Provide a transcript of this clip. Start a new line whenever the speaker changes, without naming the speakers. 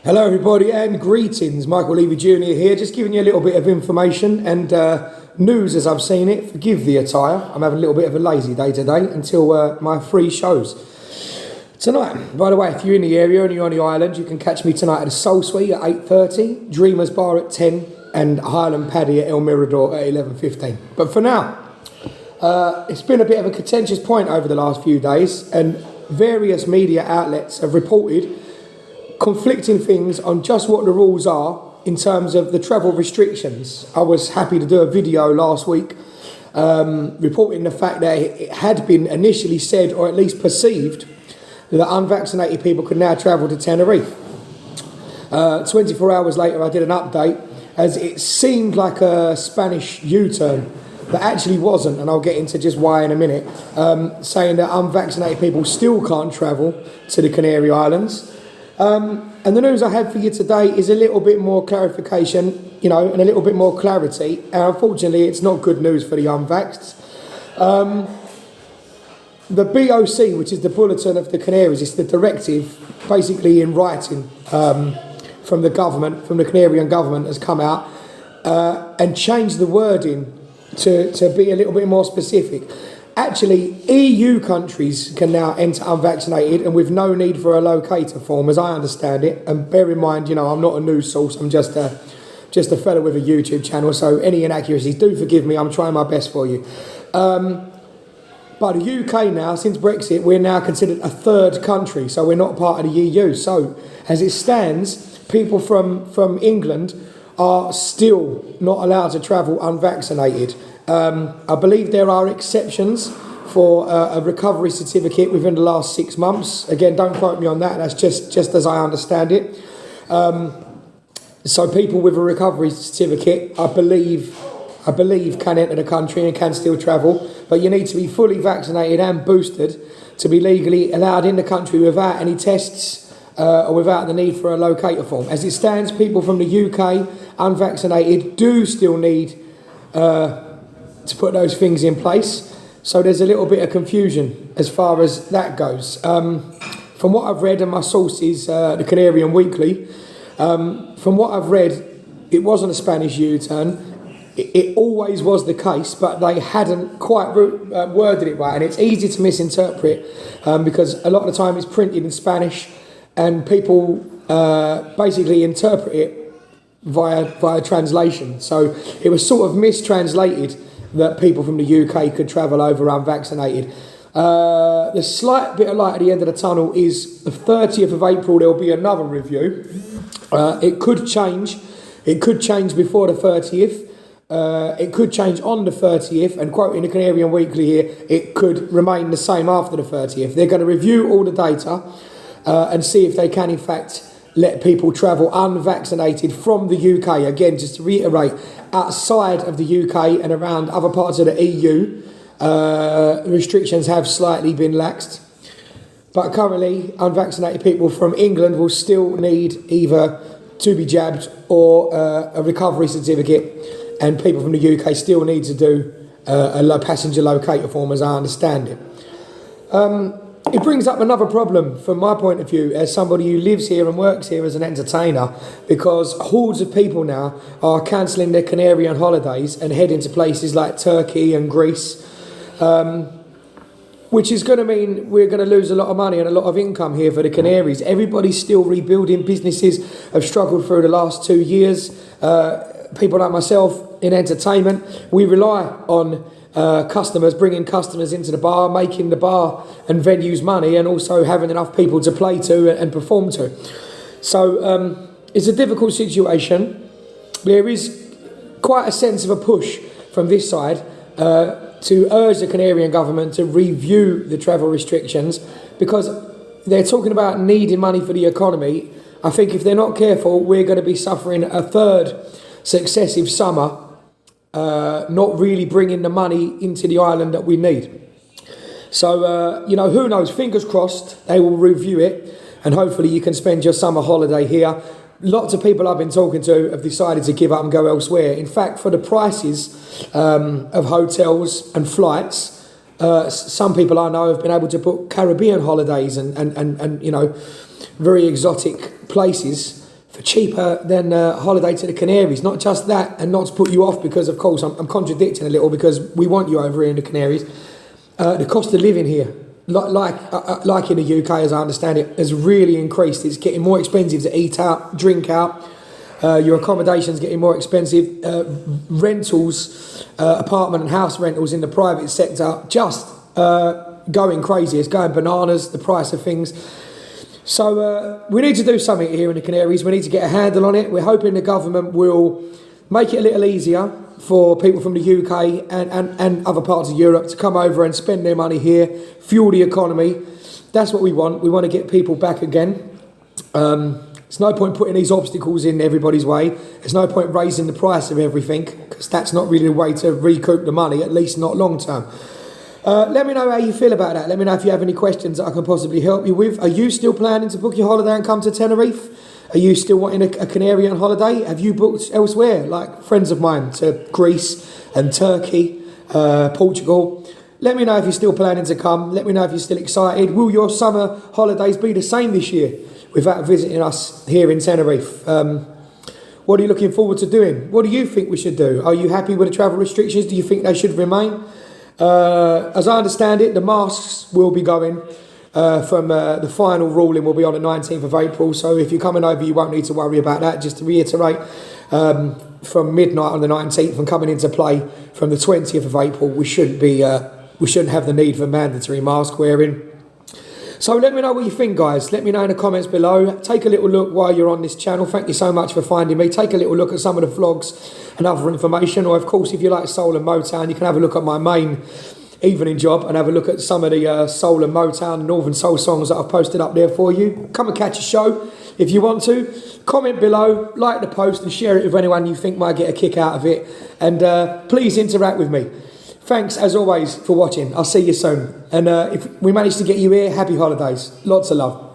Hello everybody and greetings, Michael Leavy Jr here, just giving you a little bit of information and news as I've seen it. Forgive the attire, I'm having a little bit of a lazy day today until my free shows. Tonight, by the way, if you're in the area and you're on the island, you can catch me tonight at the Soul Suite at 8:30, Dreamers Bar at 10 and Highland Paddy at El Mirador at 11:15. But for now, it's been a bit of a contentious point over the last few days and various media outlets have reported conflicting things on just what the rules are in terms of the travel restrictions. I was happy to do a video last week reporting the fact that it had been initially said, or at least perceived, that unvaccinated people could now travel to Tenerife. 24 hours later I did an update as it seemed like a Spanish U-turn, but actually wasn't, and I'll get into just why in a minute, saying that unvaccinated people still can't travel to the Canary Islands. And the news I have for you today is a little bit more clarification, and a little bit more clarity. And unfortunately, it's not good news for the unvaxxed. The BOC, which is the Bulletin of the Canaries, it's the directive, basically in writing from the government, from the Canarian government, has come out and changed the wording to be a little bit more specific. Actually, EU countries can now enter unvaccinated and with no need for a locator form, as I understand it. And bear in mind, I'm not a news source. I'm just a fellow with a YouTube channel. So any inaccuracies, do forgive me. I'm trying my best for you. But the UK now, since Brexit, we're now considered a third country. So we're not part of the EU. So as it stands, people from England are still not allowed to travel unvaccinated. I believe there are exceptions for a recovery certificate within the last 6 months. Again, don't quote me on that. That's just as I understand it. So people with a recovery certificate, I believe can enter the country and can still travel. But you need to be fully vaccinated and boosted to be legally allowed in the country without any tests or without the need for a locator form. As it stands, people from the UK, unvaccinated, do still need to put those things in place. So there's a little bit of confusion as far as that goes. From what I've read, and my source is the Canarian Weekly, from what I've read, it wasn't a Spanish U-turn. It always was the case, but they hadn't quite worded it right. And it's easy to misinterpret because a lot of the time it's printed in Spanish and people basically interpret it via translation. So it was sort of mistranslated that people from the UK could travel over unvaccinated. The slight bit of light at the end of the tunnel is the 30th of April there will be another review. It could change. It could change before the 30th. It could change on the 30th, and quoting the Canarian Weekly here, it could remain the same after the 30th. They're going to review all the data and see if they can in fact let people travel unvaccinated from the UK. Again, just to reiterate, outside of the UK and around other parts of the EU, restrictions have slightly been laxed. But currently, unvaccinated people from England will still need either to be jabbed or a recovery certificate, and people from the UK still need to do a passenger locator form, as I understand it. It brings up another problem from my point of view as somebody who lives here and works here as an entertainer, because hordes of people now are cancelling their Canarian holidays and heading to places like Turkey and Greece, which is going to mean we're going to lose a lot of money and a lot of income here for the Canaries. Everybody's still rebuilding. Businesses have struggled through the last 2 years. People like myself in entertainment, we rely on customers, bringing customers into the bar, making the bar and venues money, and also having enough people to play to and perform to. So it's a difficult situation. There is quite a sense of a push from this side to urge the Canarian government to review the travel restrictions, because they're talking about needing money for the economy. I think if they're not careful, we're going to be suffering a third successive summer not really bringing the money into the island that we need. So, who knows? Fingers crossed they will review it, and hopefully you can spend your summer holiday here. Lots of people I've been talking to have decided to give up and go elsewhere. In fact, for the prices of hotels and flights, some people I know have been able to book Caribbean holidays and very exotic places for cheaper than a holiday to the Canaries. Not just that, and not to put you off, because of course I'm contradicting a little, because we want you over here in the Canaries. The cost of living here, like in the UK, as I understand it, has really increased. It's getting more expensive to eat out, drink out. Your accommodation's getting more expensive. Rentals, apartment and house rentals in the private sector, just going crazy. It's going bananas, the price of things. So we need to do something here in the Canaries. We need to get a handle on it. We're hoping the government will make it a little easier for people from the UK and other parts of Europe to come over and spend their money here, fuel the economy. That's what we want. We want to get people back again. There's no point putting these obstacles in everybody's way. There's no point raising the price of everything, because that's not really the way to recoup the money, at least not long term. Let me know how you feel about that. Let me know if you have any questions that I can possibly help you with. Are you still planning to book your holiday and come to Tenerife? Are you still wanting a Canary on holiday? Have you booked elsewhere, like friends of mine, to Greece and Turkey, Portugal? Let me know if you're still planning to come. Let me know if you're still excited. Will your summer holidays be the same this year without visiting us here in Tenerife? What are you looking forward to doing? What do you think we should do? Are you happy with the travel restrictions? Do you think they should remain? As I understand it, the masks will be going from the final ruling will be on the 19th of April. So if you're coming over, you won't need to worry about that. Just to reiterate, from midnight on the 19th and coming into play from the 20th of April, we shouldn't have the need for mandatory mask wearing. So let me know what you think, guys. Let me know in the comments below. Take a little look while you're on this channel. Thank you so much for finding me. Take a little look at some of the vlogs and other information. Or, of course, if you like soul and Motown, you can have a look at my main evening job and have a look at some of the soul and Motown Northern Soul songs that I've posted up there for you. Come and catch a show if you want to. Comment below, like the post and share it with anyone you think might get a kick out of it. And please interact with me. Thanks, as always, for watching. I'll see you soon. And if we manage to get you here, happy holidays. Lots of love.